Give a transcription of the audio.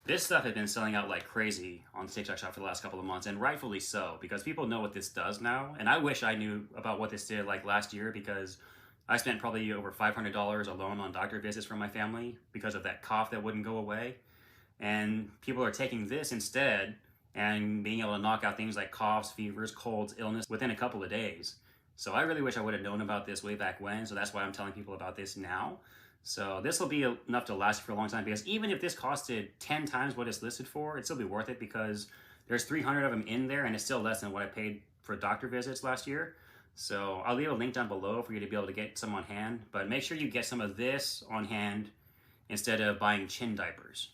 This stuff has been selling out like crazy on the TikTok shop for the last couple of months, and rightfully so, because people know what this does now. And I wish I knew about what this did like last year, because I spent probably over $500 alone on doctor visits for my family because of that cough that wouldn't go away. And people are taking this instead and being able to knock out things like coughs, fevers, colds, illness within a couple of days. So I really wish I would have known about this way back when. So that's why I'm telling people about this now. So this will be enough to last you for a long time, because even if this costed 10 times what it's listed for, it'd still be worth it, because there's 300 of them in there and it's still less than what I paid for doctor visits last year. So I'll leave a link down below for you to be able to get some on hand, but make sure you get some of this on hand instead of buying chin diapers.